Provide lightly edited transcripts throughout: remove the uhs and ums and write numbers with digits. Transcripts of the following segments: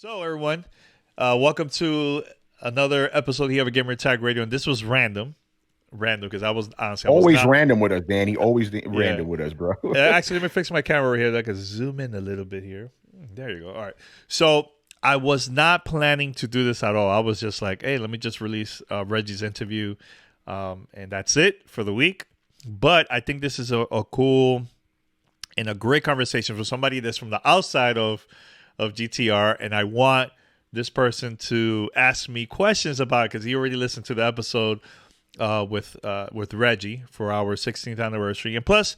So, everyone, welcome to another episode here of Gamer Tag Radio. And this was random because I was Always not. random with us, Danny. Always Yeah. random with us, bro. Actually, let me fix my camera over here. I can zoom in a little bit here. There you go. All right. So, I was not planning to do this at all. I was just like, hey, let me just release Reggie's interview, and that's it for the week. But I think this is a cool and a great conversation for somebody that's from the outside of GTR, and I want this person to ask me questions about it because he already listened to the episode with Reggie for our 16th anniversary, and plus,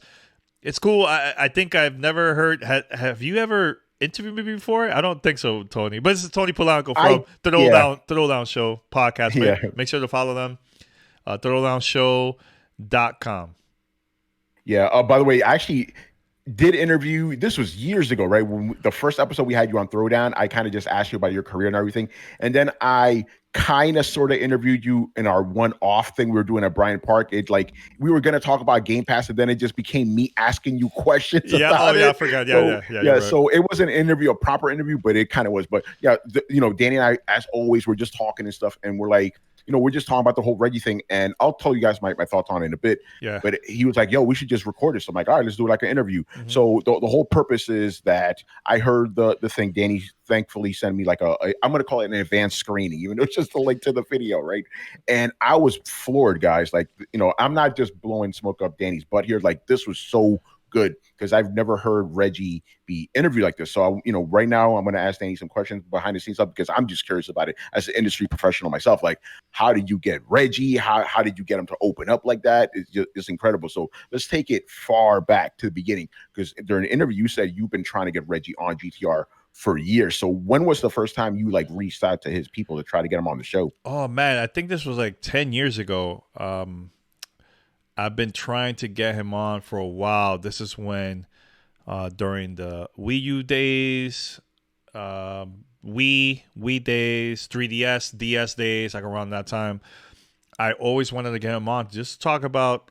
it's cool. I think I've never heard. Have you ever interviewed me before? I don't think so, Tony. But this is Tony Polanco from I yeah Throwdown Show podcast. yeah Make sure to follow them. Throwdownshow.com. yeah. By the way, I actually did interview. This was years ago, right? The first episode we had you on Throwdown, I kind of just asked you about your career and everything, and then I kind of sort of interviewed you in our one-off thing we were doing at Bryant Park. It like we were going to talk about Game Pass, and then it just became me asking you questions Yeah. Oh, about yeah. I it. forgot. Yeah. So Yeah. yeah, You're right. so it was an interview, a proper interview, but it kind of was. But yeah, Danny and I, as always, we're just talking and stuff, and we're like, we're just talking about the whole Reggie thing, and I'll tell you guys my thoughts on it in a bit. Yeah. But he was like, yo, we should just record this. So I'm like, all right, let's do it like an interview. Mhm. So the whole purpose is that I heard the thing. Danny thankfully sent me like I'm going to call it an advanced screening, even though it's just a link to the video, right? And I was floored, guys. Like, I'm not just blowing smoke up Danny's butt here. Like, this was so good because I've never heard Reggie be interviewed like this. So, right now I'm going to ask Danny some questions behind the scenes stuff because I'm just curious about it as an industry professional myself. Like, how did you get Reggie? How did you get him to open up like that? It's incredible. So let's take it far back to the beginning because during the interview you said you've been trying to get Reggie on GTR for years. So when was the first time you like reached out to his people to try to get him on the show? Oh man, I think this was like 10 years ago. I've been trying to get him on for a while. This is when during the Wii U days, Wii days, 3DS, DS days, like around that time, I always wanted to get him on just to talk about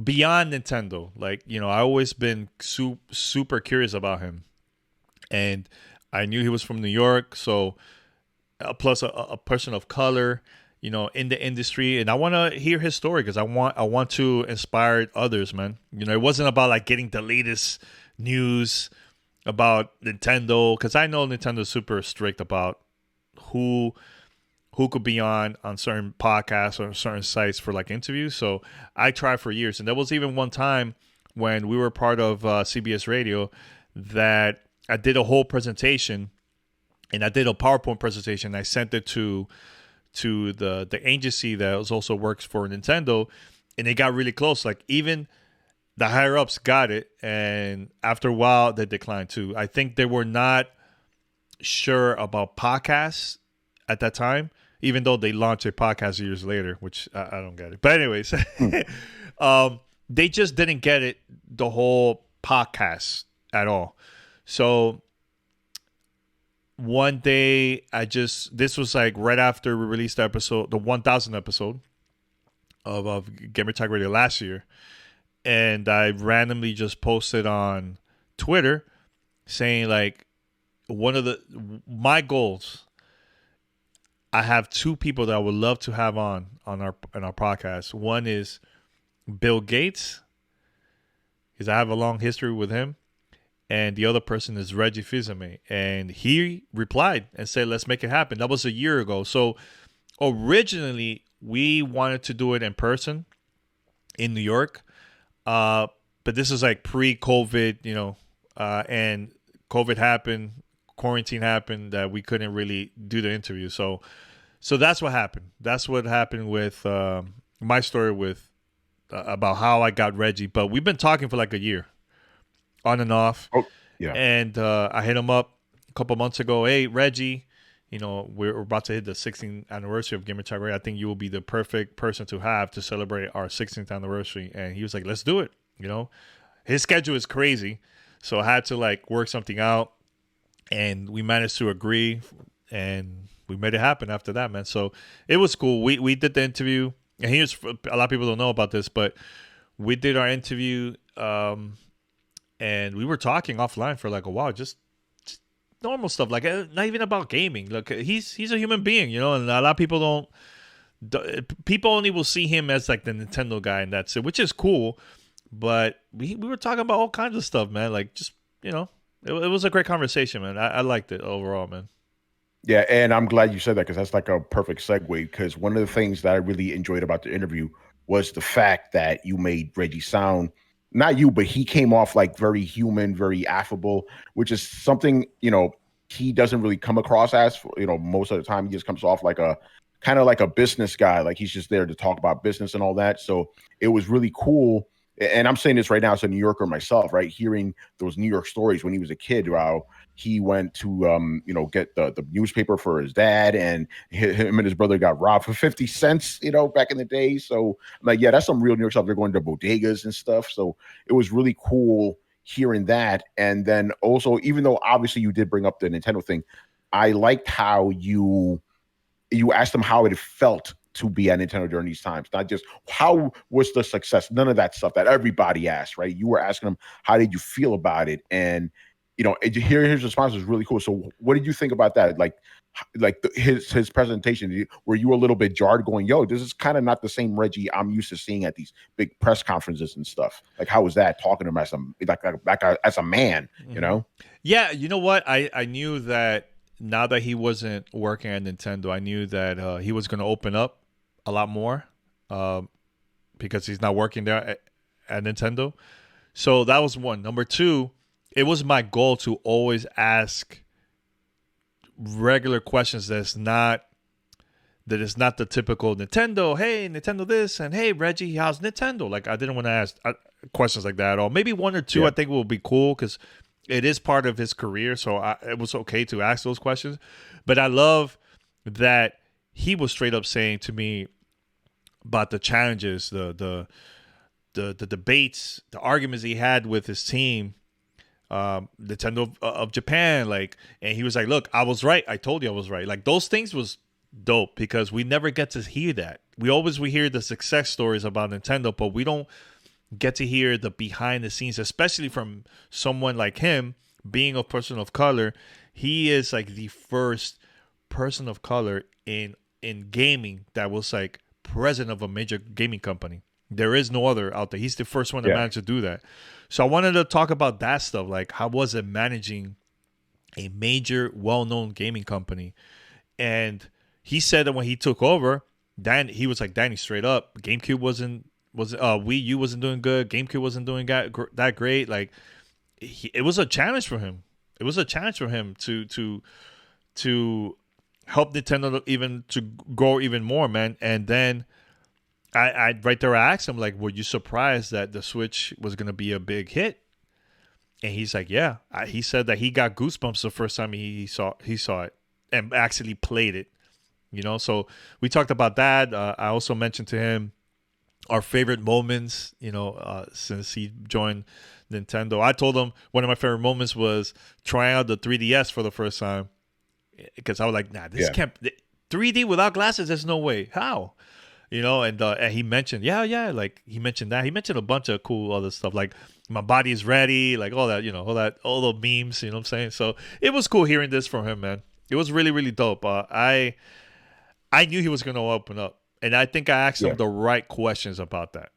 beyond Nintendo. Like, I always been super curious about him. And I knew he was from New York, so plus a person of color, in the industry, and I want to hear his story because I want to inspire others, man. It wasn't about like getting the latest news about Nintendo because I know Nintendo's super strict about who could be on certain podcasts or certain sites for like interviews. So I tried for years, and there was even one time when we were part of CBS Radio that I did a whole presentation, and I did a PowerPoint presentation. I sent it to the agency that also works for Nintendo, and it got really close. Like even the higher ups got it, and after a while they declined too. I think they were not sure about podcasts at that time, even though they launched a podcast years later, which I don't get it. But anyways, they just didn't get it, the whole podcast at all. So one day this was like right after we released the episode, the 1000th episode of Gamer Tag Radio last year. And I randomly just posted on Twitter saying like my goals. I have two people that I would love to have on our podcast. One is Bill Gates, because I have a long history with him. And the other person is Reggie Fils-Aimé. And he replied and said, let's make it happen. That was a year ago. So originally, we wanted to do it in person in New York. But this is like pre-COVID, and COVID happened, quarantine happened, that we couldn't really do the interview. So that's what happened. That's what happened with my story with about how I got Reggie. But we've been talking for like a year. On and off. Oh, yeah. And I hit him up a couple months ago. Hey, Reggie, we're about to hit the 16th anniversary of Gamer Tag Radio. I think you will be the perfect person to have to celebrate our 16th anniversary. And he was like, let's do it. His schedule is crazy. So I had to like work something out. And we managed to agree. And we made it happen after that, man. So it was cool. We did the interview. And here's a lot of people don't know about this, but we did our interview. And we were talking offline for like a while, just normal stuff, like not even about gaming. Look, he's a human being, you know, and a lot of people people only will see him as like the Nintendo guy, and that's it, which is cool. But we were talking about all kinds of stuff, man. Like, just, you know, it was a great conversation, man. I liked it overall, man. Yeah, and I'm glad you said that because that's like a perfect segue. Because one of the things that I really enjoyed about the interview was the fact that you made Reggie sound, not you, but he came off like very human, very affable, which is something, you know, he doesn't really come across as, you know, most of the time he just comes off like a kind of like a business guy, like he's just there to talk about business and all that. So it was really cool. And I'm saying this right now as a New Yorker myself, right? Hearing those New York stories when he was a kid, how he went to you know, get the newspaper for his dad, and him and his brother got robbed for 50 cents, you know, back in the day. So I'm like, yeah, that's some real New York stuff. They're going to bodegas and stuff. So it was really cool hearing that. And then also, even though obviously you did bring up the Nintendo thing, I liked how you asked him how it felt to be at Nintendo during these times, not just how was the success, none of that stuff that everybody asked, right? You were asking him, how did you feel about it? And, you know, hearing his response was really cool. So what did you think about that? Like his presentation, were you a little bit jarred going, yo, this is kind of not the same Reggie I'm used to seeing at these big press conferences and stuff? Like, how was that, talking to him as a man, you know? Yeah, you know what? I knew that now that he wasn't working at Nintendo, I knew that he was going to open up a lot more because he's not working there at Nintendo. So that was one. Number two, it was my goal to always ask regular questions that is not the typical Nintendo, hey, Nintendo this, and hey, Reggie, how's Nintendo? Like, I didn't want to ask questions like that at all. Maybe one or two I think will be cool because it is part of his career, so it was okay to ask those questions. But I love that he was straight up saying to me about the challenges, the debates, the arguments he had with his team, Nintendo of Japan, like, and he was like, "Look, I was right. I told you I was right." Like, those things was dope because we never get to hear that. We hear the success stories about Nintendo, but we don't get to hear the behind the scenes, especially from someone like him, being a person of color. He is like the first person of color in gaming that was like president of a major gaming company. There is no other out there. He's the first one to manage to do that. So I wanted to talk about that stuff, like how was it managing a major, well-known gaming company. And he said that when he took over, he was like, Danny, straight up, GameCube wasn't Wii U wasn't doing good. GameCube wasn't doing that great. Like, it was a challenge for him. It was a challenge for him to help Nintendo even to grow even more, man. And then I right there, I asked him, like, were you surprised that the Switch was going to be a big hit? And he's like, yeah. He said that he got goosebumps the first time he saw it and actually played it. You know, so we talked about that. I also mentioned to him our favorite moments, you know, since he joined Nintendo. I told him one of my favorite moments was trying out the 3DS for the first time, because I was like, nah, this can't 3D without glasses. There's no way. How? You know, and he mentioned, like he mentioned that. He mentioned a bunch of cool other stuff, like my body is ready, like all that, you know, all the memes, you know what I'm saying? So it was cool hearing this from him, man. It was really, really dope. I knew he was going to open up, and I think I asked him the right questions about that.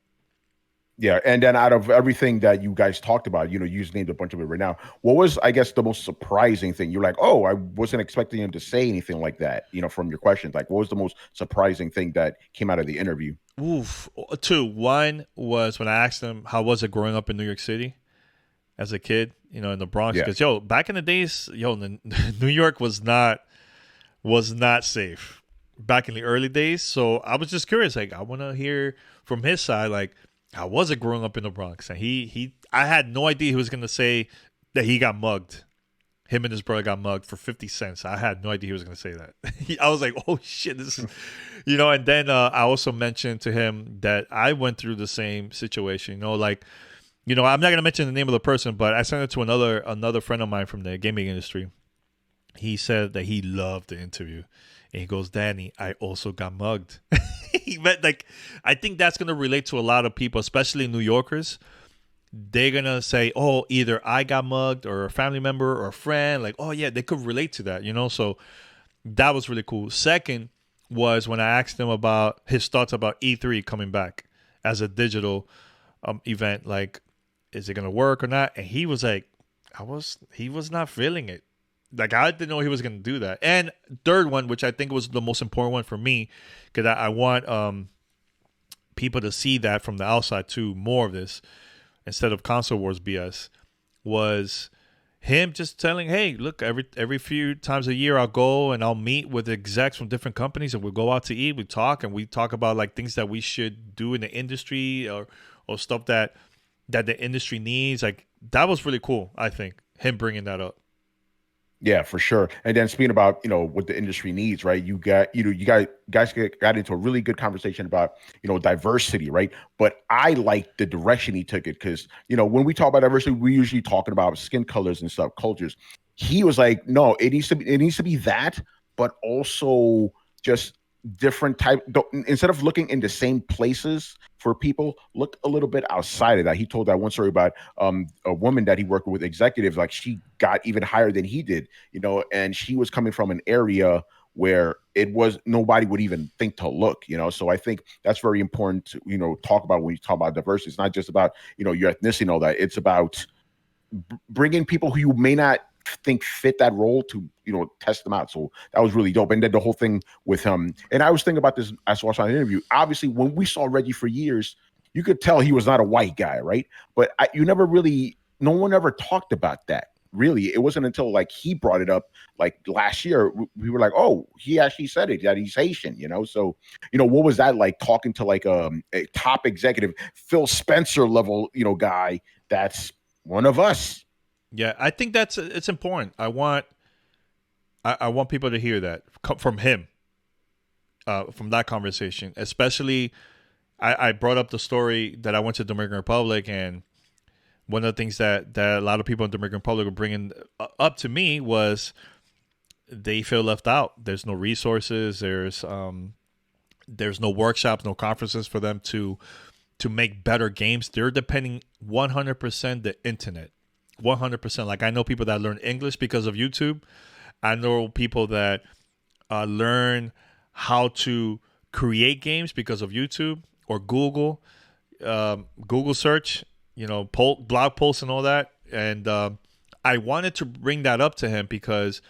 Yeah, and then out of everything that you guys talked about, you know, you just named a bunch of it right now. What was, I guess, the most surprising thing? You're like, oh, I wasn't expecting him to say anything like that, you know, from your questions. Like, what was the most surprising thing that came out of the interview? Two. One was when I asked him, how was it growing up in New York City as a kid, you know, in the Bronx? Because, back in the days, New York was not safe back in the early days. So I was just curious, like, I want to hear from his side, like, how was it growing up in the Bronx? And I had no idea he was going to say that he got mugged. Him and his brother got mugged for 50 cents. I had no idea he was going to say that. I was like, oh shit, this is, you know, and then I also mentioned to him that I went through the same situation, you know, like, you know, I'm not going to mention the name of the person, but I sent it to another friend of mine from the gaming industry. He said that he loved the interview. And he goes, Danny, I also got mugged. He meant, like, I think that's going to relate to a lot of people, especially New Yorkers. they're gonna say, oh, either I got mugged or a family member or a friend, like, oh yeah, they could relate to that, you know. So that was really cool. Second was when I asked him about his thoughts about E3 coming back as a digital event. Like, is it gonna work or not? And he was like, he was not feeling it. Like, I didn't know he was gonna do that. And third one, which I think was the most important one for me, because I want people to see that from the outside too, more of this instead of console wars BS, was him just telling, hey, look, every few times a year I'll go and I'll meet with execs from different companies and we'll go out to eat, we talk about like things that we should do in the industry or stuff that the industry needs. Like, that was really cool, I think, him bringing that up. Yeah, for sure. And then speaking about, what the industry needs, right? You got into a really good conversation about, diversity, right? But I like the direction he took it because, when we talk about diversity, we usually talking about skin colors and subcultures. He was like, no, it needs to be that, but also just different type. Instead of looking in the same places for people, look a little bit outside of that. He told that one story about a woman that he worked with executives, like she got even higher than he did, and she was coming from an area where it was nobody would even think to look, so I think that's very important to talk about when you talk about diversity. It's not just about your ethnicity and all that. It's about bringing people who you may not think fit that role to test them out. So that was really dope. And then the whole thing with him, and I was thinking about this as I watched on an interview. Obviously, when we saw Reggie for years, you could tell he was not a white guy, right? But no one ever talked about that. Really, it wasn't until like he brought it up like last year. We were like, oh, he actually said it, that he's Haitian, So, what was that like, talking to like a top executive, Phil Spencer level, guy that's one of us. Yeah, I think it's important. I want people to hear that from him, from that conversation. Especially, I brought up the story that I went to the Dominican Republic, and one of the things that a lot of people in the Dominican Republic were bringing up to me was they feel left out. There's no resources. There's no workshops, no conferences for them to make better games. They're depending 100% the internet. 100%. Like, I know people that learn English because of YouTube. I know people that learn how to create games because of YouTube or Google search, blog posts and all that. And I wanted to bring that up to him because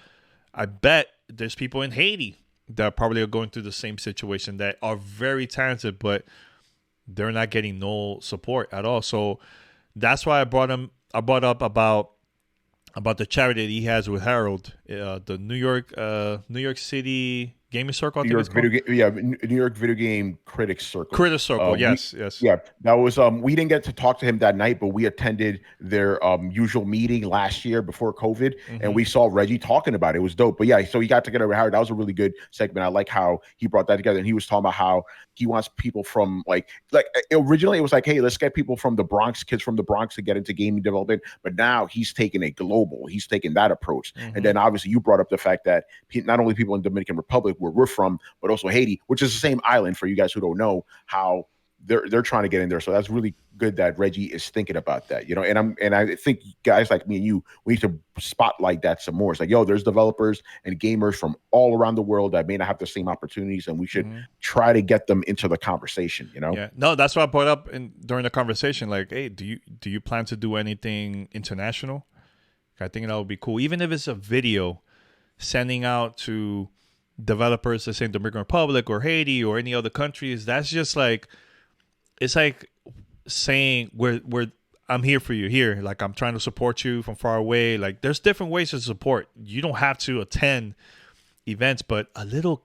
I bet there's people in Haiti that probably are going through the same situation, that are very talented, but they're not getting no support at all. So that's why I brought up about the charity that he has with Harold, the New York City Gaming Circle. New York Video Game Critics Circle. Critics Circle, yes. Yeah, that was. We didn't get to talk to him that night, but we attended their usual meeting last year before COVID, and we saw Reggie talking about it. It was dope. But yeah, so he got together with Howard. That was a really good segment. I like how he brought that together, and he was talking about how he wants people from like originally it was like, hey, let's get people from the Bronx, kids from the Bronx to get into gaming development. But now he's taking it global. He's taking that approach, and then obviously you brought up the fact that not only people in Dominican Republic, where we're from, but also Haiti, which is the same island, for you guys who don't know, how they're trying to get in there. So that's really good that Reggie is thinking about that, and I think guys like me and you, we need to spotlight that some more. It's like, yo, there's developers and gamers from all around the world that may not have the same opportunities, and we should try to get them into the conversation, Yeah, no, that's what I brought up during the conversation. Like, hey, do you plan to do anything international? I think that would be cool, even if it's a video sending out to developers to say Dominican Republic or Haiti or any other countries. That's just like, it's like saying we're I'm here for you here. Like, I'm trying to support you from far away. Like, there's different ways to support. You don't have to attend events, but a little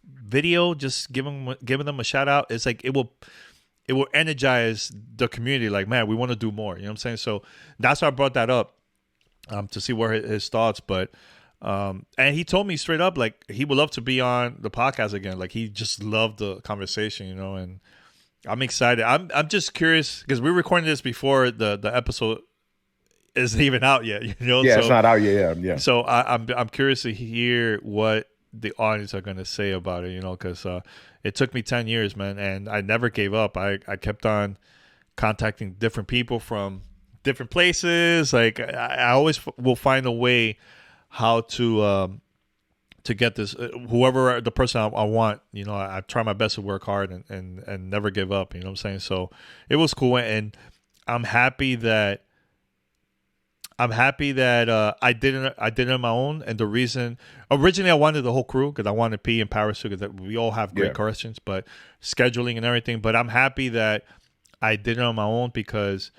video, just giving them a shout out. It's like it will energize the community. Like, man, we want to do more. You know what I'm saying? So that's why I brought that up, to see where his thoughts. But and he told me straight up, like, he would love to be on the podcast again. Like, he just loved the conversation, and I'm excited. I'm just curious because we're recording this before the episode isn't even out yet, Yeah, so, it's not out yet. Yeah. So I'm curious to hear what the audience are going to say about it, because it took me 10 years, man, and I never gave up. I kept on contacting different people from different places. Like I always will find a way how to get this whoever the person I want. I try my best to work hard and never give up. You know what I'm saying? So it was cool, and I'm happy that I did it on my own. And the reason originally I wanted the whole crew because I wanted P and Paris too, because we all have great questions, but scheduling and everything. But I'm happy that I did it on my own because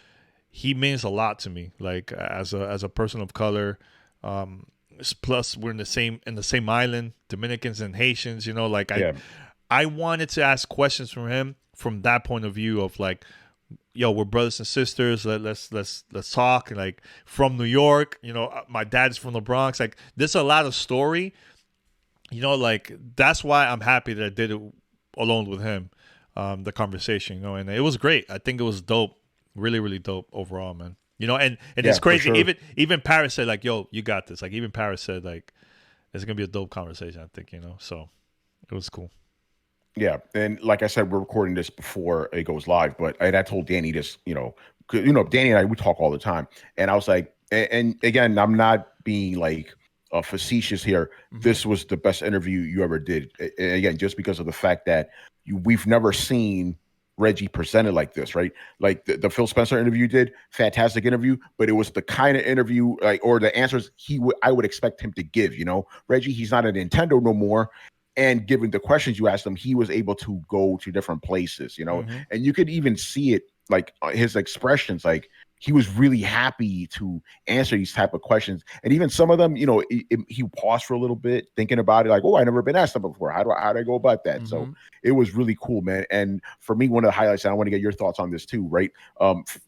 he means a lot to me. Like as a person of color. Plus we're in the same island, Dominicans and Haitians. I wanted to ask questions from him from that point of view of like, yo, we're brothers and sisters. Let's talk. And like from New York, my dad's from the Bronx. Like there's a lot of story. Like that's why I'm happy that I did it alone with him. The conversation, and it was great. I think it was dope. Really, really dope overall, man. And it's crazy. Sure. Even Paris said like, yo, you got this. Like even Paris said like, it's gonna be a dope conversation. I think so it was cool. Yeah, and like I said, we're recording this before it goes live, but I told Danny this, Danny and I, we talk all the time, and I was like, and again, I'm not being like facetious here. Mm-hmm. This was the best interview you ever did. And again, just because of the fact that we've never seen Reggie presented like this, right? Like the Phil Spencer interview you did, fantastic interview, but it was the kind of interview or the answers I would expect him to give. Reggie, he's not at Nintendo no more. And given the questions you asked him, he was able to go to different places, mm-hmm. And you could even see it, like his expressions, like he was really happy to answer these type of questions. And even some of them, he paused for a little bit thinking about it, like, oh, I've never been asked that before. How do I go about that? Mm-hmm. So it was really cool, man. And for me, one of the highlights, and I want to get your thoughts on this too, right?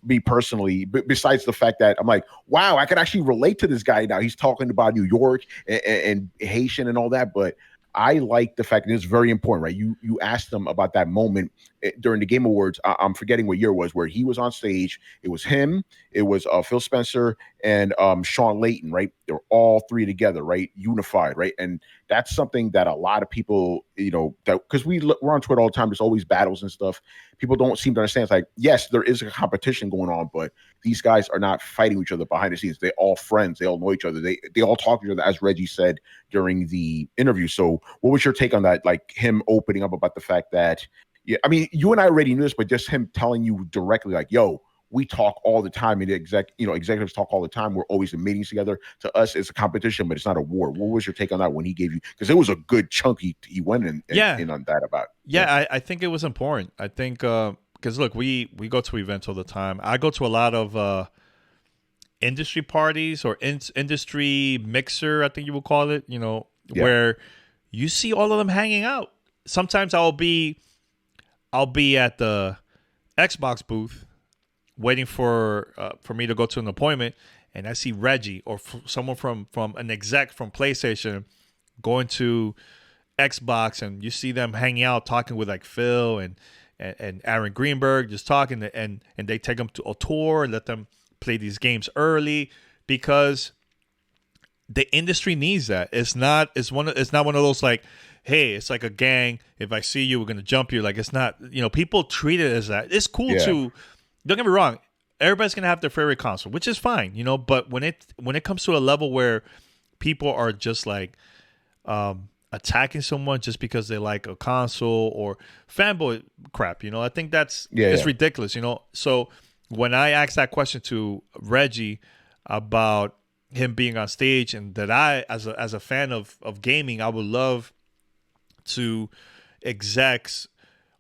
Me personally, besides the fact that I'm like, wow, I can actually relate to this guy now. He's talking about New York and Haitian and all that, but I like the fact that it's very important, right? You asked them about that moment during the Game Awards. I'm forgetting what year it was, where he was on stage. It was him, it was Phil Spencer, and Sean Layton, right? They were all three together, right? Unified, right? And that's something that a lot of people, that because we're on Twitter all the time, there's always battles and stuff. People don't seem to understand. It's like, yes, there is a competition going on, but these guys are not fighting each other behind the scenes. They're all friends. They all know each other. They all talk to each other, as Reggie said during the interview. So what was your take on that? Like him opening up about the fact that, yeah, I mean, you and I already knew this, but just him telling you directly, like, yo, we talk all the time, and executives talk all the time. We're always in meetings together. To us, it's a competition, but it's not a war. What was your take on that when he gave you? Because it was a good chunk he went in on that about. Yeah, I think it was important. I think because look, we go to events all the time. I go to a lot of industry parties or industry mixer, I think you would call it. Where you see all of them hanging out. Sometimes I'll be at the Xbox booth waiting for me to go to an appointment, and I see Reggie or someone from an exec from PlayStation going to Xbox, and you see them hanging out talking with like Phil and Aaron Greenberg, just talking, and they take them to a tour, let them play these games early, because the industry needs that. It's not one of those like, hey, it's like a gang. If I see you, we're gonna jump you. Like it's not. People treat it as that. It's cool too. Don't get me wrong. Everybody's gonna have their favorite console, which is fine, But when it comes to a level where people are just like attacking someone just because they like a console or fanboy crap, I think that's it's ridiculous, So when I asked that question to Reggie about him being on stage, and that I, as a fan of gaming, I would love to execs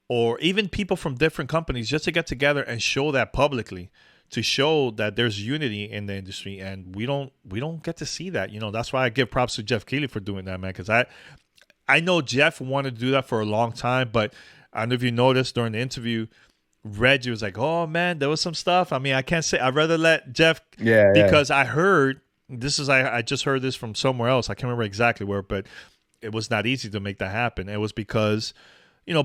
or even people from different companies just to get together and show that publicly, to show that there's unity in the industry, and we don't get to see that. That's why I give props to Jeff Keighley for doing that, man, because I know Jeff wanted to do that for a long time, but I don't know if you noticed during the interview, Reggie was like, oh man, there was some stuff. I mean, I can't say, I'd rather let Jeff, because I heard I just heard this from somewhere else. I can't remember exactly where, but it was not easy to make that happen. It was because,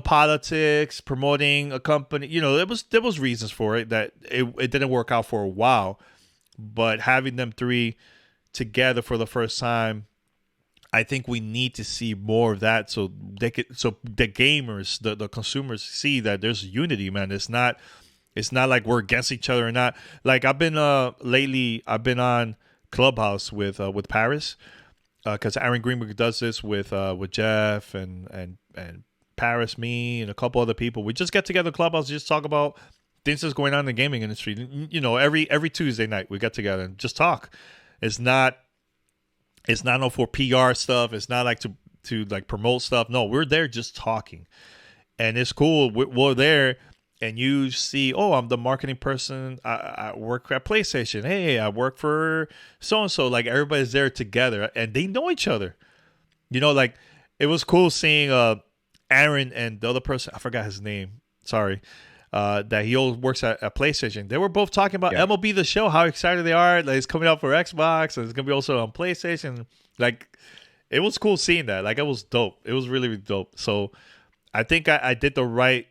politics, promoting a company, there was reasons for it that it didn't work out for a while. But having them three together for the first time, I think we need to see more of that, so the gamers, the consumers see that there's unity, man. It's not It's not like we're against each other or not. Like I've been lately, I've been on Clubhouse with Paris, because Aaron Greenberg does this with Jeff and Paris, me, and a couple other people. We just get together Clubhouse, just talk about things that's going on in the gaming industry. You know, every Tuesday night we get together and just talk. It's not no for PR stuff. It's not like to like promote stuff. No, we're there just talking, and it's cool. We're there. And you see, oh, I'm the marketing person. I work at PlayStation. Hey, I work for so-and-so. Like, everybody's there together, and they know each other. You know, like, it was cool seeing Aaron and the other person, I forgot his name, sorry, that he all works at PlayStation. They were both talking about MLB The Show, how excited they are. Like, it's coming out for Xbox, and it's going to be also on PlayStation. Like, it was cool seeing that. Like, it was dope. It was really, really dope. So, I think I did the right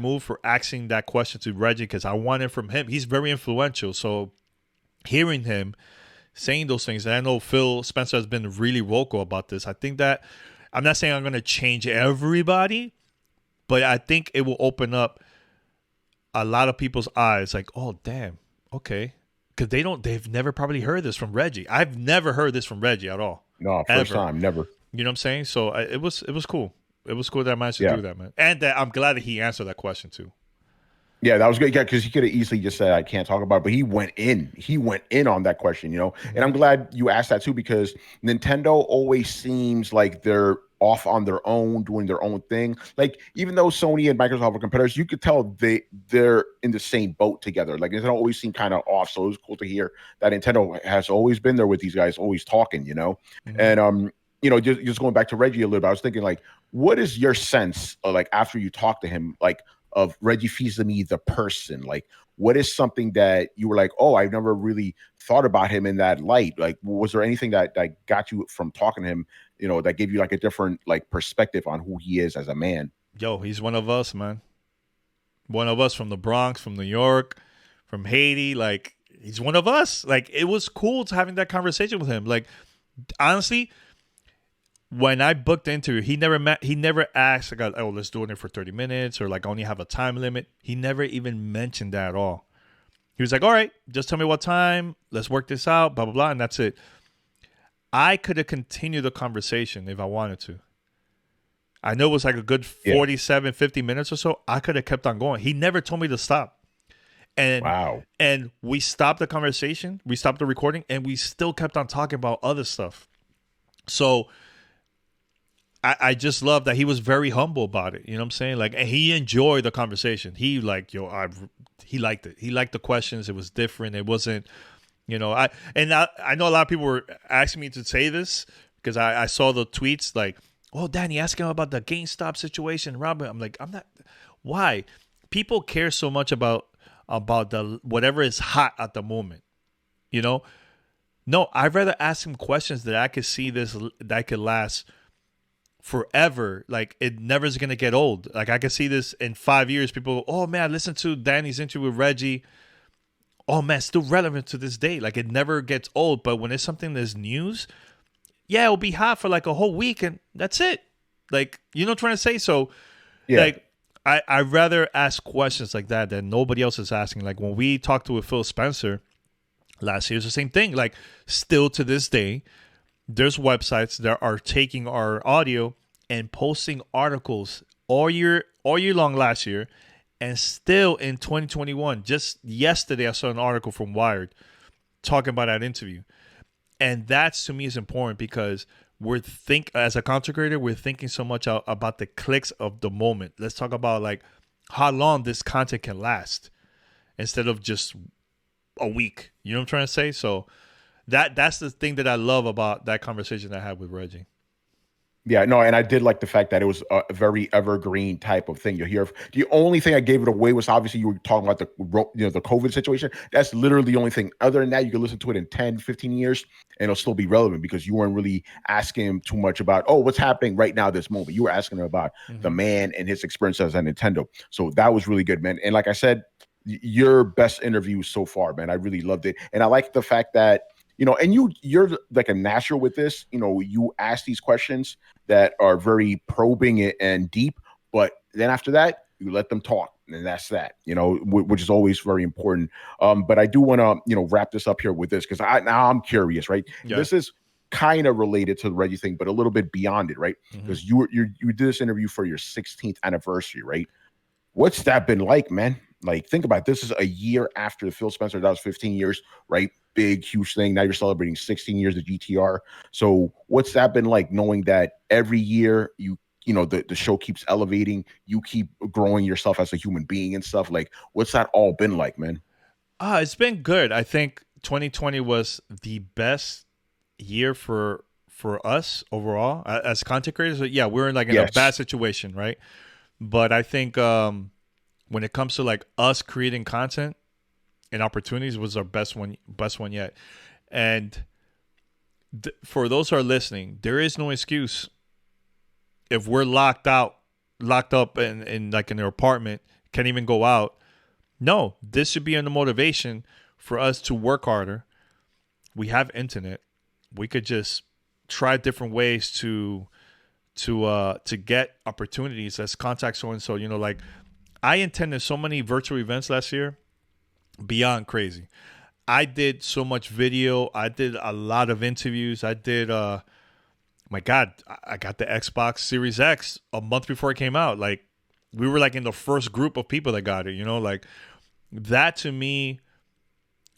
move for asking that question to Reggie, because I wanted from him. He's very influential. So hearing him saying those things, and I know Phil Spencer has been really vocal about this. I think that I'm not saying I'm going to change everybody, but I think it will open up a lot of people's eyes. Like, oh, damn. Okay. Because they've never probably heard this from Reggie. I've never heard this from Reggie at all. No, first time, never. You know what I'm saying? So it was cool. It was cool that I managed to do that, man. And that I'm glad that he answered that question, too. Yeah, that was good. Yeah, because he could have easily just said, I can't talk about it. But he went in. He went in on that question, you know. And I'm glad you asked that, too, because Nintendo always seems like they're off on their own, doing their own thing. Like, even though Sony and Microsoft are competitors, you could tell they're in the same boat together. Like, Nintendo always seemed kind of off. So it was cool to hear that Nintendo has always been there with these guys, always talking, you know. And, you know, just going back to Reggie a little bit, I was thinking, like, what is your sense of, like, after you talk to him, like, of Reggie Fils-Aimé, the person? Like, what is something that you were like, oh, I've never really thought about him in that light? Like, was there anything that got you from talking to him, you know, that gave you like a different like perspective on who he is as a man? Yo, he's one of us, man. One of us from the Bronx, from New York, from Haiti. Like, he's one of us. Like, it was cool to having that conversation with him. Like, honestly, when I booked the interview, he never asked, like, oh, let's do it for 30 minutes or like only have a time limit. He never even mentioned that at all. He was like, all right, just tell me what time. Let's work this out, blah, blah, blah. And that's it. I could have continued the conversation if I wanted to. I know it was like a good 47, 50 minutes or so. I could have kept on going. He never told me to stop. And wow. And we stopped the conversation. We stopped the recording, and we still kept on talking about other stuff. So I just love that he was very humble about it. You know what I'm saying? Like, and he enjoyed the conversation. He like, he liked it. He liked the questions. It was different. It wasn't, you know, I know a lot of people were asking me to say this because I saw the tweets like, oh, Danny, ask him about the GameStop situation, Robert. I'm like, I'm not. Why? People care so much about the whatever is hot at the moment, you know? No, I'd rather ask him questions that I could see that could last forever. Like, it never is going to get old. Like, I could see this in 5 years. People go, oh, man, I listened to Danny's interview with Reggie. Oh, man, still relevant to this day. Like, it never gets old. But when it's something that's news, yeah, it'll be hot for like a whole week and that's it. Like, you know what I'm trying to say? So, like, I'd rather ask questions like that than nobody else is asking. Like, when we talked to Phil Spencer last year, it's the same thing. Like, still to this day, there's websites that are taking our audio and posting articles all year long last year, and still in 2021. Just yesterday, I saw an article from Wired talking about that interview, and that to me is important because as a content creator, we're thinking so much about the clicks of the moment. Let's talk about like how long this content can last instead of just a week. You know what I'm trying to say? So that's the thing that I love about that conversation I had with Reggie. Yeah, no, and I did like the fact that it was a very evergreen type of thing. You hear the only thing I gave it away was obviously you were talking about the COVID situation. That's literally the only thing. Other than that, you can listen to it in 10, 15 years and it'll still be relevant because you weren't really asking him too much about, oh, what's happening right now, this moment. You were asking him about the man and his experience as a Nintendo. So that was really good, man. And like I said, your best interview so far, man. I really loved it. And I like the fact that, you know, and you're like a natural with this. You know, you ask these questions that are very probing and deep, but then after that, you let them talk. and that's that, which is always very important. But I do want to, wrap this up here with this, because I'm curious, right? Yeah. This is kind of related to the Reggie thing, but a little bit beyond it, right? Because you did this interview for your 16th anniversary, right? What's that been like, man? Like, think about it. This is a year after the Phil Spencer. That was 15 years, right? Big, huge thing. Now you're celebrating 16 years of GTR. So what's that been like, knowing that every year the show keeps elevating, you keep growing yourself as a human being and stuff? Like, what's that all been like, man? It's been good. I think 2020 was the best year for us overall as content creators. Yeah, we're in a bad situation, right? But I think when it comes to like us creating content and opportunities, was our best one yet. And for those who are listening, there is no excuse if we're locked up in like in their apartment, can't even go out. No, this should be a motivation for us to work harder. We have internet. We could just try different ways to get opportunities. Let's contact so and so. Like, I attended so many virtual events last year, beyond crazy. I did so much video. I did a lot of interviews. I did my God, I got the Xbox Series X a month before it came out. Like, we were like in the first group of people that got it, like that to me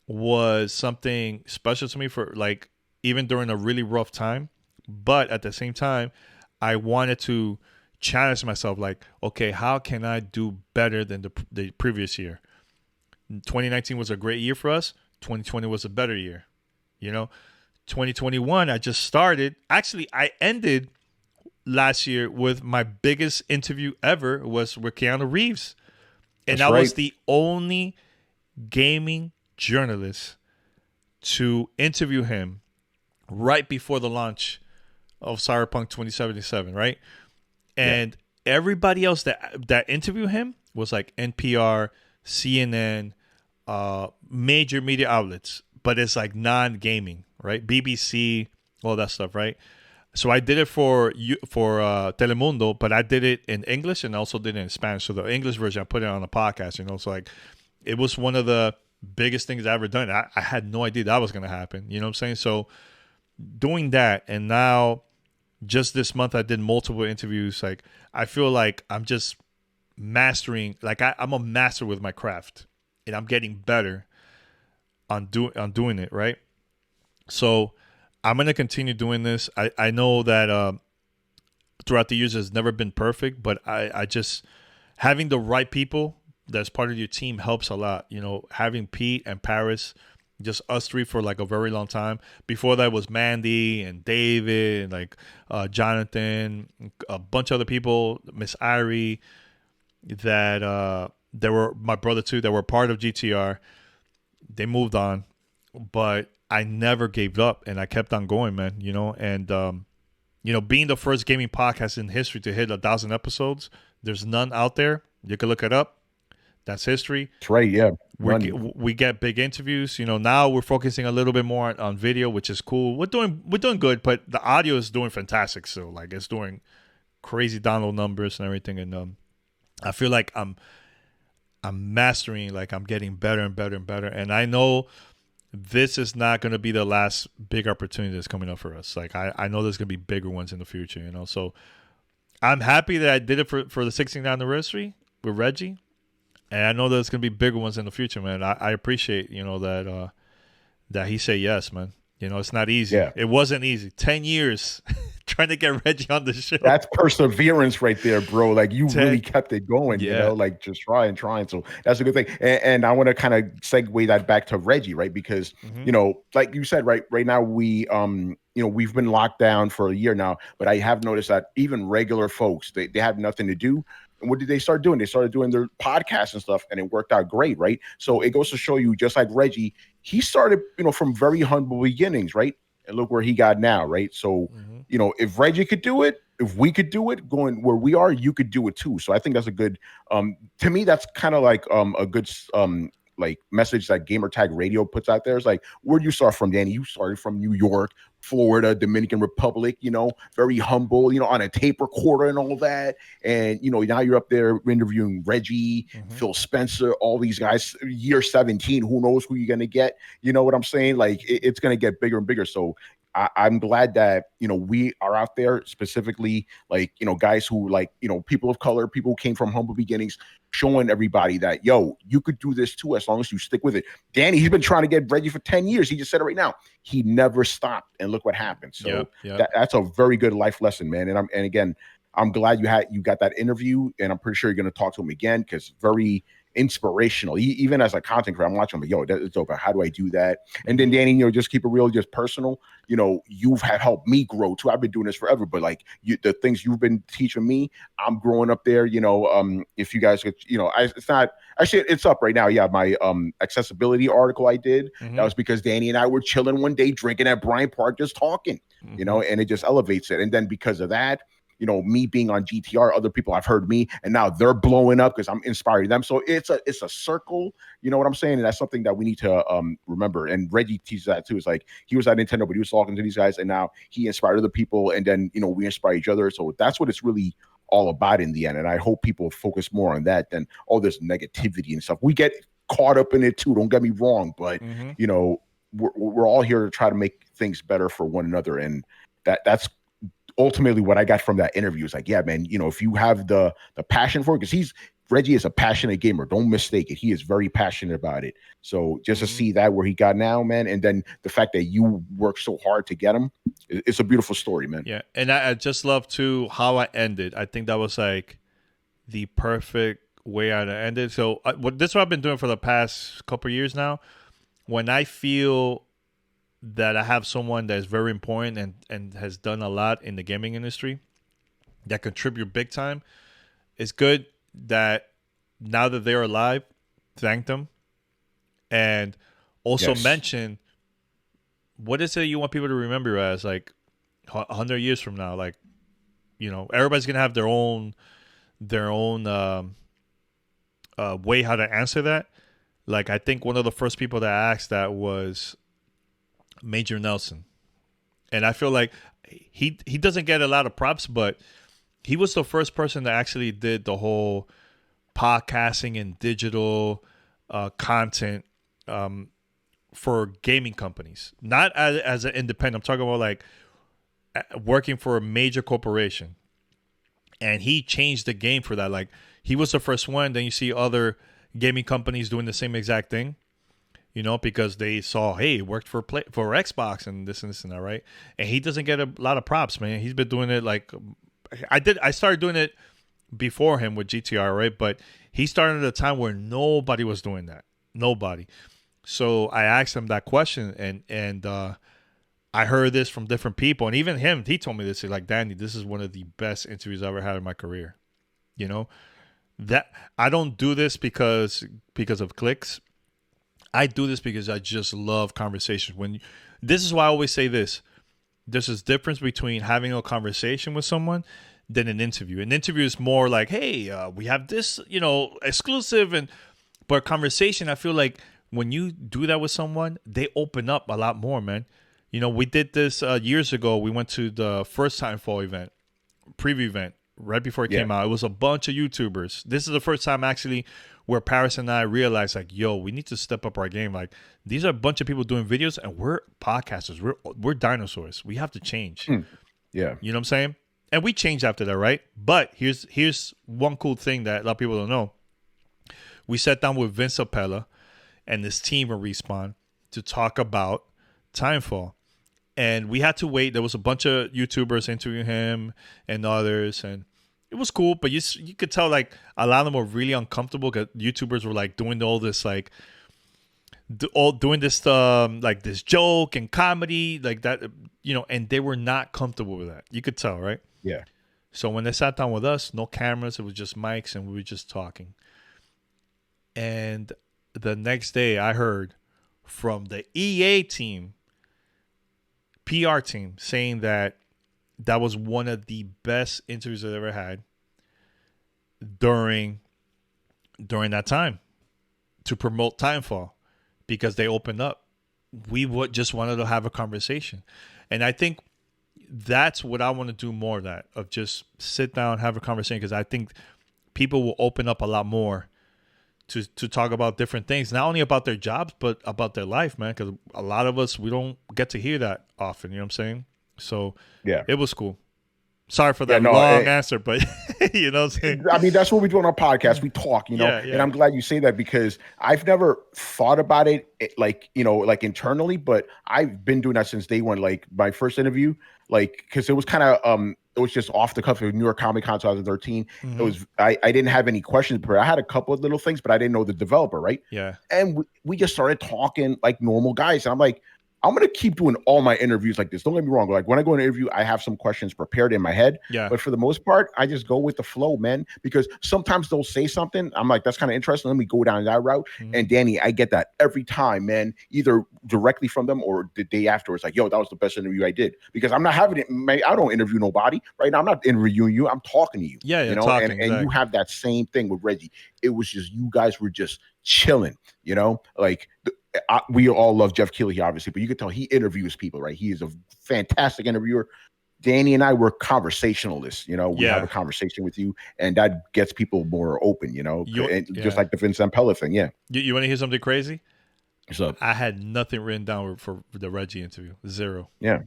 was something special to me, for like, even during a really rough time. But at the same time, I wanted to challenge myself, like, okay, how can I do better than the previous year? 2019 was a great year for us. 2020 was a better year. 2021, I just started. Actually, I ended last year with my biggest interview ever, was with Keanu Reeves. And I was the only gaming journalist to interview him right before the launch of Cyberpunk 2077, right? And everybody else that interviewed him was like NPR, CNN, major media outlets, but it's like non-gaming, right? BBC, all that stuff, right? So I did it for Telemundo, but I did it in English and also did it in Spanish. So the English version, I put it on a podcast, So like, it was one of the biggest things I ever done. I had no idea that was going to happen. You know what I'm saying? So doing that, and now just this month I did multiple interviews. Like, I feel like I'm just mastering. Like, I'm a master with my craft, and I'm getting better on doing it, right? So I'm going to continue doing this. I know that throughout the years it's never been perfect, but I just, having the right people that's part of your team helps a lot. Having Pete and Paris, just us three for like a very long time. Before that was Mandy and David and like Jonathan, a bunch of other people, Miss Irie, that they were my brother too, that were part of GTR. They moved on, but I never gave up and I kept on going, man. And being the first gaming podcast in history to hit 1,000 episodes, there's none out there. You can look it up. That's history. That's right. Yeah. We get big interviews. Now we're focusing a little bit more on video, which is cool. We're doing good, but the audio is doing fantastic. So like, it's doing crazy download numbers and everything. And I feel like I'm mastering, like I'm getting better and better and better. And I know this is not going to be the last big opportunity that's coming up for us. Like, I know there's going to be bigger ones in the future, So I'm happy that I did it for the 16th anniversary with Reggie. And I know there's going to be bigger ones in the future, man. I appreciate, that he said yes, man. It's not easy. Yeah. It wasn't easy. 10 years trying to get Reggie on the show. That's perseverance right there, bro. Like, you really kept it going, like just trying. So that's a good thing. And I want to kind of segue that back to Reggie, right? Because, like you said, right now we, we've been locked down for a year now, but I have noticed that even regular folks, they have nothing to do. And what did they start doing? They started doing their podcasts and stuff, and it worked out great, right? So it goes to show you, just like Reggie, he started, from very humble beginnings, right? And look where he got now, right? So, if Reggie could do it, if we could do it, going where we are, you could do it too. So I think that's a good, to me, that's kind of like a good like message that Gamertag Radio puts out there. It's like, where'd you start from, Danny? You started from New York, Florida, Dominican Republic, very humble, on a tape recorder and all that. And, now you're up there interviewing Reggie, Phil Spencer, all these guys, year 17, who knows who you're going to get? You know what I'm saying? Like, it's going to get bigger and bigger. So I'm glad that, we are out there specifically, like, guys who like, people of color, people who came from humble beginnings, showing everybody that, yo, you could do this too, as long as you stick with it. Danny, he's been trying to get Reggie for 10 years. He just said it right now. He never stopped, and look what happened. So that's a very good life lesson, man. And again, I'm glad you got that interview, and I'm pretty sure you're going to talk to him again, because very inspirational. Even as a content creator, I'm watching him, like, yo, that's dope. How do I do that? And then Danny, just keep it real, just personal. You've helped me grow too. I've been doing this forever, but like the things you've been teaching me, I'm growing up there. If you guys could, it's not actually, it's up right now. Yeah, my accessibility article I did, that was because Danny and I were chilling one day, drinking at Bryant Park, just talking. And it just elevates it. And then because of that, me being on GTR, other people have heard me, and now they're blowing up because I'm inspiring them. So it's a circle, you know what I'm saying? And that's something that we need to remember. And Reggie teaches that too. It's like, he was at Nintendo, but he was talking to these guys, and now he inspired other people, and then, we inspire each other. So that's what it's really all about in the end. And I hope people focus more on that than all this negativity and stuff. We get caught up in it too, don't get me wrong, but we're all here to try to make things better for one another. And that's ultimately what I got from that interview. Is like, yeah, man, if you have the passion for it, because Reggie is a passionate gamer. Don't mistake it. He is very passionate about it. So just to see that where he got now, man, and then the fact that you worked so hard to get him, it's a beautiful story, man. Yeah, and I just love too how I ended. I think that was like the perfect way I ended. So this is what I've been doing for the past couple of years now. When I feel that I have someone that is very important and has done a lot in the gaming industry that contribute big time, it's good that now that they're alive, thank them. And also mention, what is it you want people to remember you as, like 100 years from now? Like, everybody's going to have their own way how to answer that. Like, I think one of the first people that asked that was Major Nelson, and I feel like he doesn't get a lot of props, but he was the first person that actually did the whole podcasting and digital content for gaming companies, not as an independent. I'm talking about like working for a major corporation, and he changed the game for that. Like, he was the first one. Then you see other gaming companies doing the same exact thing. Because they saw, hey, it worked for Xbox and this and that, right? And he doesn't get a lot of props, man. He's been doing it like I started doing it before him with GTR, right? But he started at a time where nobody was doing that. Nobody. So I asked him that question, and I heard this from different people, and even him, he told me this. He's like, Danny, this is one of the best interviews I've ever had in my career. That I don't do this because of clicks. I do this because I just love conversations. This is why I always say this. There's this difference between having a conversation with someone than an interview. An interview is more like, hey, we have this, exclusive. But conversation, I feel like when you do that with someone, they open up a lot more, man. We did this years ago. We went to the first Timefall event, preview event, right before it came out. It was a bunch of YouTubers. This is the first time actually where Paris and I realized, like, yo, we need to step up our game. Like, these are a bunch of people doing videos, and we're podcasters. We're dinosaurs. We have to change. Yeah. You know what I'm saying? And we changed after that, right? But here's one cool thing that a lot of people don't know. We sat down with Vince Appella and this team at Respawn to talk about Timefall. And we had to wait. There was a bunch of YouTubers interviewing him and others, and it was cool, but you could tell like a lot of them were really uncomfortable because YouTubers were like doing all this like doing this like this joke and comedy like that, and they were not comfortable with that. You could tell, right? Yeah. So when they sat down with us, no cameras, it was just mics, and we were just talking. And the next day, I heard from the EA team, PR team, saying that was one of the best interviews I've ever had during that time to promote Timefall, because they opened up. We just wanted to have a conversation. And I think that's what I want to do more of, that of just sit down, have a conversation, because I think people will open up a lot more to talk about different things, not only about their jobs, but about their life, man. Because a lot of us, we don't get to hear that often. You know what I'm saying? So Yeah. it was cool. Sorry for Yeah, that no, long answer, but you know what I'm saying? I mean, that's what we do on our podcast. We talk, Yeah. and I'm glad you say that, because I've never thought about it like, like internally, but I've been doing that since day one. Like my first interview, like, because it was kind of it was just off the cuff of New York Comic Con 2013. It was I didn't have any questions, but I had a couple of little things, but I didn't know the developer, right? Yeah. And we just started talking like normal guys. And I'm like, I'm going to keep doing all my interviews like this. Don't get me wrong. Like when I go on an interview, I have some questions prepared in my head. Yeah. But for the most part, I just go with the flow, man, because sometimes they'll say something. I'm like, that's kind of interesting. Let me go down that route. And Danny, I get that every time, man, either directly from them or the day afterwards. Like, yo, that was the best interview I did, because I'm not having it. I don't interview nobody right now. I'm not interviewing you. I'm talking to you. Yeah. You know, talking, and exactly. you have that same thing with Reggie. It was just, you guys were just chilling, like we all love Jeff Keighley, obviously, but you can tell he interviews people, right? He is a fantastic interviewer. Danny and I were conversationalists, we have a conversation with you, and that gets people more open, just like the Vincent Pella thing. Yeah. You want to hear something crazy? What's up? I had nothing written down for the Reggie interview. Zero. Yeah.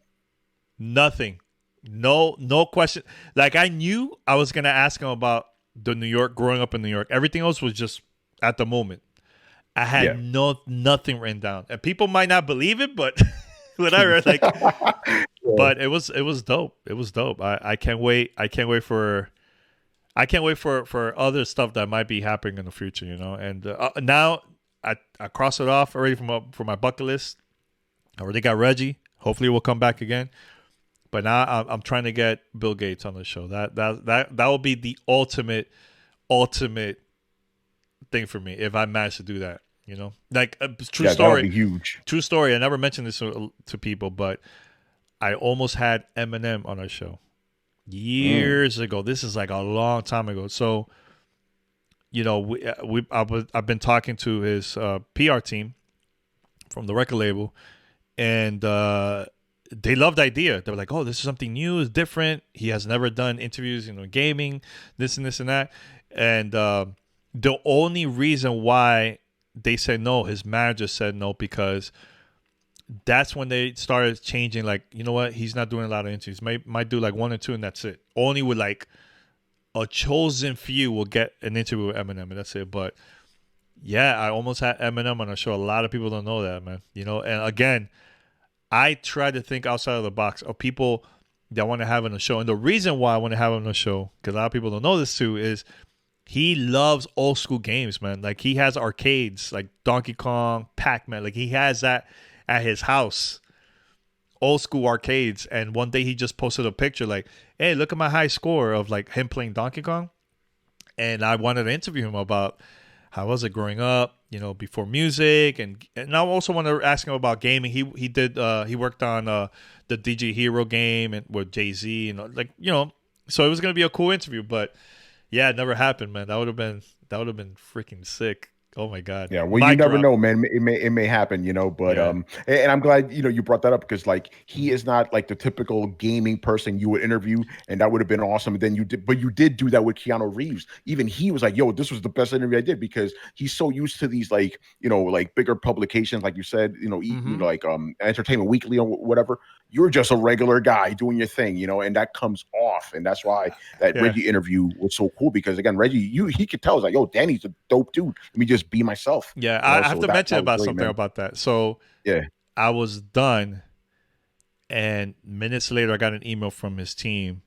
Nothing. No question. Like, I knew I was going to ask him about the New York, growing up in New York. Everything else was just at the moment. I had nothing written down, and people might not believe it, but whatever. Like, but it was dope. It was dope. I can't wait. I can't wait for other stuff that might be happening in the future. And now I crossed it off already from my bucket list. I already got Reggie. Hopefully, we'll come back again. But now I'm trying to get Bill Gates on the show. That will be the ultimate thing for me if I manage to do that. Like a true story. That would be huge. True story. I never mentioned this to people, but I almost had Eminem on our show years ago. This is like a long time ago. So, I've been talking to his PR team from the record label, and they loved the idea. They were like, "Oh, this is something new. It's different. He has never done interviews, gaming, this and this and that." And the only reason why they said no, his manager said no, because that's when they started changing. Like, you know what? He's not doing a lot of interviews. Might do like one or two, and that's it. Only with like a chosen few will get an interview with Eminem, and that's it. But yeah, I almost had Eminem on a show. A lot of people don't know that, man. And again, I try to think outside of the box of people that I want to have on the show. And the reason why I want to have him on the show, because a lot of people don't know this too, is he loves old school games, man. Like, he has arcades like Donkey Kong, Pac-Man. Like, he has that at his house, old school arcades. And one day he just posted a picture like, "Hey, look at my high score," of like him playing Donkey Kong. And I wanted to interview him about how was it growing up, before music, and I also want to ask him about gaming. He did he worked on the DJ Hero game and with Jay-Z, so it was gonna be a cool interview, but yeah, it never happened, man. That would have been freaking sick. Oh my God. Yeah, well, you never know, man. It may happen, but and I'm glad you brought that up, because like he is not like the typical gaming person you would interview, and that would have been awesome. And then you did do that with Keanu Reeves. Even he was like, "Yo, this was the best interview I did," because he's so used to these like like bigger publications, like you said, like Entertainment Weekly or whatever. You're just a regular guy doing your thing, and that comes off, and that's why that Reggie interview was so cool, because again, Reggie, he could tell, it's like, "Yo, Danny's a dope dude. Let me just be myself." Yeah, I have to mention about something about that. So yeah, I was done, and minutes later, I got an email from his team,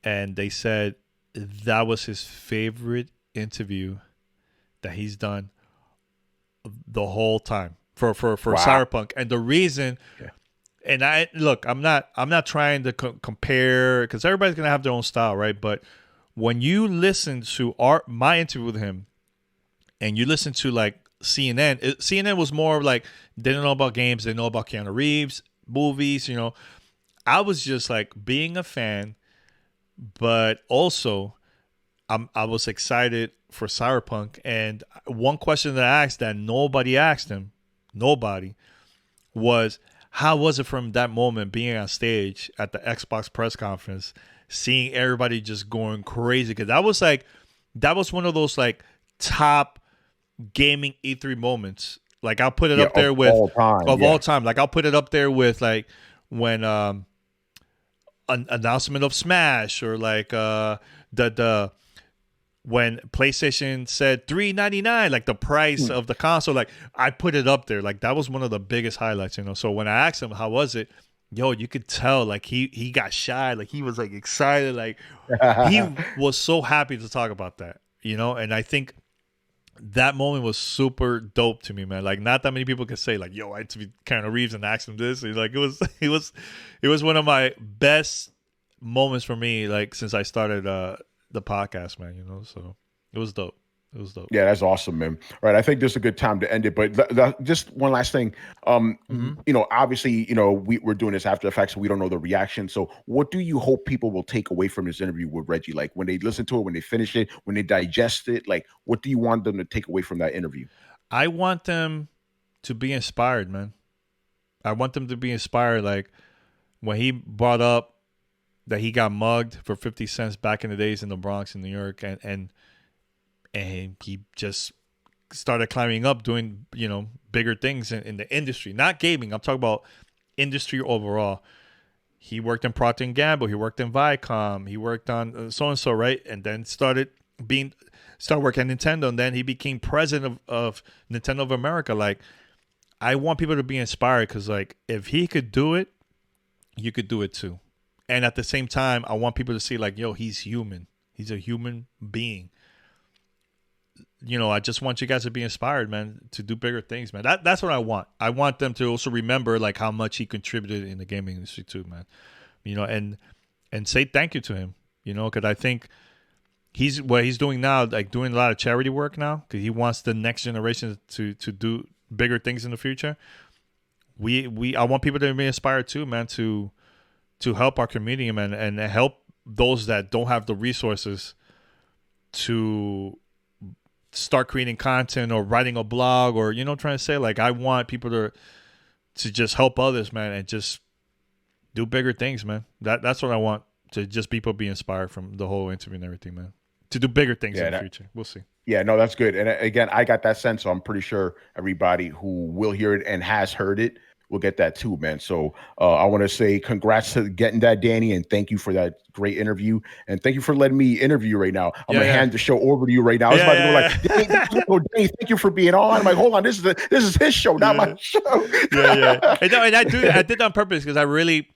and they said that was his favorite interview that he's done the whole time for Cyberpunk, and the reason. Yeah. And I'm not trying to compare, because everybody's gonna have their own style, right? But when you listen to my interview with him, and you listen to like CNN, CNN was more like, they didn't know about games, they didn't know about Keanu Reeves, movies, I was just like being a fan, but also I was excited for Cyberpunk. And one question that I asked that nobody asked him, was, how was it from that moment being on stage at the Xbox press conference, seeing everybody just going crazy? Because that was one of those like top gaming E3 moments. Like I'll put it Yeah, up there of with all time. of Yeah. all time. Like I'll put it up there with like when an announcement of Smash, or like the when PlayStation said $399, like the price of the console. Like I put it up there. Like that was one of the biggest highlights, you know. So when I asked him how was it, yo, you could tell like he got shy, like he was like excited, like he was so happy to talk about that, you know. And I think that moment was super dope to me, man. Like not that many people can say like, yo, I had to be Keanu Reeves and ask him this. Like it was it was one of my best moments for me, like since I started the podcast, man, you know. So it was dope. It was dope. Yeah, that's awesome, man. All right, I think this is a good time to end it. But just one last thing. Mm-hmm. You know, obviously, you know, we're doing this after the fact, so we don't know the reaction. So, what do you hope people will take away from this interview with Reggie? Like when they listen to it, when they finish it, when they digest it, like what do you want them to take away from that interview? I want them to be inspired, man. I want them to be inspired. Like when he brought up that he got mugged for 50 cents back in the days in the Bronx in New York, and he just started climbing up, doing, you know, bigger things in the industry, not gaming. I'm talking about industry overall. He worked in Procter and Gamble. He worked in Viacom. He worked on so and so, right? And then started working at Nintendo, and then he became president of Nintendo of America. Like, I want people to be inspired because, like, if he could do it, you could do it too. And at the same time, I want people to see, like, yo, he's human. He's a human being. You know, I just want you guys to be inspired, man, to do bigger things, man. That's what I want. I want them to also remember like how much he contributed in the gaming industry too, man. You know, and say thank you to him. You know, because I think what he's doing now, like doing a lot of charity work now, because he wants the next generation to do bigger things in the future. I want people to be inspired too, man, to help our community, man, and help those that don't have the resources to start creating content or writing a blog, or, you know, trying to say, like, I want people to just help others, man, and just do bigger things, man. That's what I want, to just people be inspired from the whole interview and everything, man, to do bigger things in the future. We'll see. Yeah, no, that's good. And again, I got that sense, so I'm pretty sure everybody who will hear it and has heard it will get that too, man. So I want to say congrats to getting that, Danny, and thank you for that great interview, and thank you for letting me interview right now. I'm gonna hand the show over to you right now. I was about to go like, Danny, thank you for being on. I'm like, hold on, this is his show, not my show. And I did that on purpose because I really.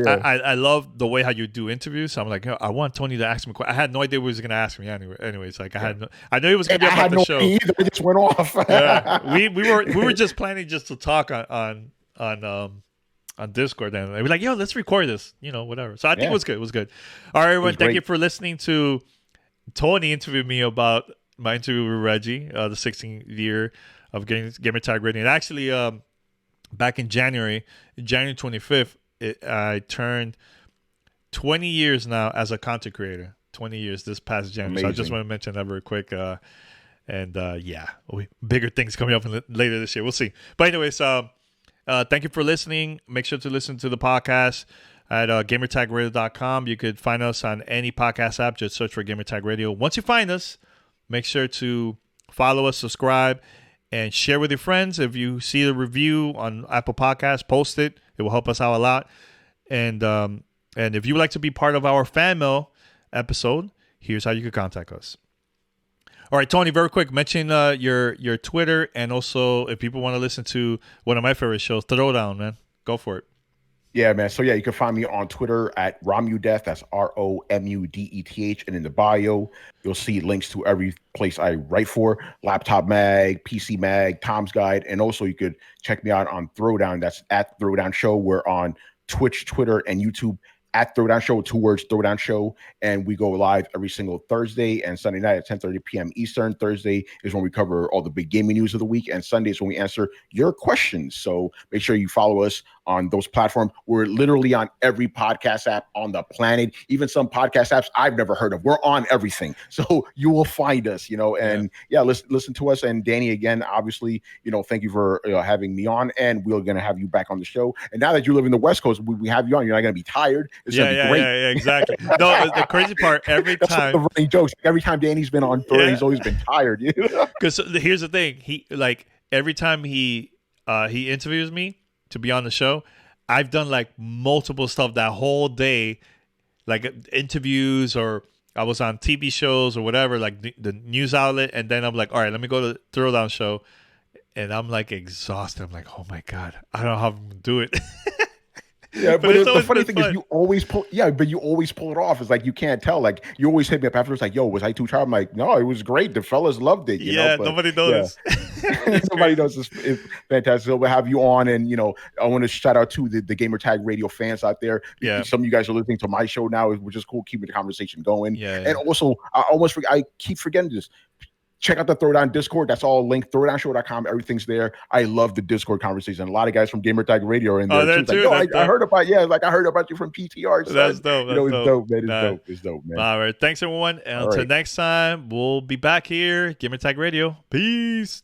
I love the way how you do interviews. So I'm like, I want Tony to ask me. I had no idea what he was going to ask me. Anyways, like I knew he was going to be about the show. Either. It just went off. We were just planning just to talk on Discord, and we were like, yo, let's record this, you know, whatever. So I think it was good. It was good. All right, everyone, thank you for listening to Tony interview me about my interview with Reggie, the 16th year of Gamertag Radio. And actually, back in January 25th, I turned 20 years now as a content creator. 20 years this past January. Amazing. So I just want to mention that very quick. Bigger things coming up later this year. We'll see. But anyways, thank you for listening. Make sure to listen to the podcast at gamertagradio.com. You could find us on any podcast app. Just search for Gamertag Radio. Once you find us, make sure to follow us, subscribe, and share with your friends. If you see the review on Apple Podcasts, post it. It will help us out a lot. And if you would like to be part of our fan mail episode, here's how you can contact us. All right, Tony, very quick, mention your Twitter, and also if people want to listen to one of my favorite shows, Throwdown, man. Go for it. Yeah, man. So, you can find me on Twitter at Romudeth. That's ROMUDETH. And in the bio, you'll see links to every place I write for: Laptop Mag, PC Mag, Tom's Guide. And also, you could check me out on Throwdown. That's at Throwdown Show. We're on Twitch, Twitter, and YouTube at Throwdown Show, 2 words, Throwdown Show. And we go live every single Thursday and Sunday night at 10:30 p.m. Eastern. Thursday is when we cover all the big gaming news of the week, and Sunday is when we answer your questions. So make sure you follow us on those platforms. We're literally on every podcast app on the planet, even some podcast apps I've never heard of. We're on everything. So you will find us, and listen to us. And Danny, again, obviously, thank you for having me on, and we're going to have you back on the show. And now that you live in the West Coast, we have you on. You're not going to be tired. It's going to be great. Yeah, exactly. No, the crazy part, every time. The running jokes. Every time Danny's been on tour, he's always been tired. Because here's the thing. He, like, every time he interviews me to be on the show, I've done like multiple stuff that whole day, like interviews, or I was on TV shows or whatever, like the news outlet. And then I'm like, all right, let me go to the Throwdown Show. And I'm like exhausted. I'm like, oh my God, I don't know how I'm going to do it. Yeah, but the funny thing is you always pull it off. It's like you can't tell. Like you always hit me up afterwards like, yo, was I too tired? I'm like, no, it was great. The fellas loved it. But, nobody noticed. Yeah. Nobody knows. It's fantastic. So we'll have you on, and I want to shout out to the Gamer Tag Radio fans out there. Yeah. Some of you guys are listening to my show now, which is cool, keeping the conversation going. Yeah. And also I keep forgetting this. Check out the Throwdown Discord. That's all linked. Throwdownshow.com. Everything's there. I love the Discord conversation. A lot of guys from Gamer Tag Radio are in there too. Like, I heard about I heard about you from PTR. So that's dope. It's dope, man. It's dope, man. All right. Thanks, everyone. And until next time, we'll be back here. Gamer Tag Radio. Peace.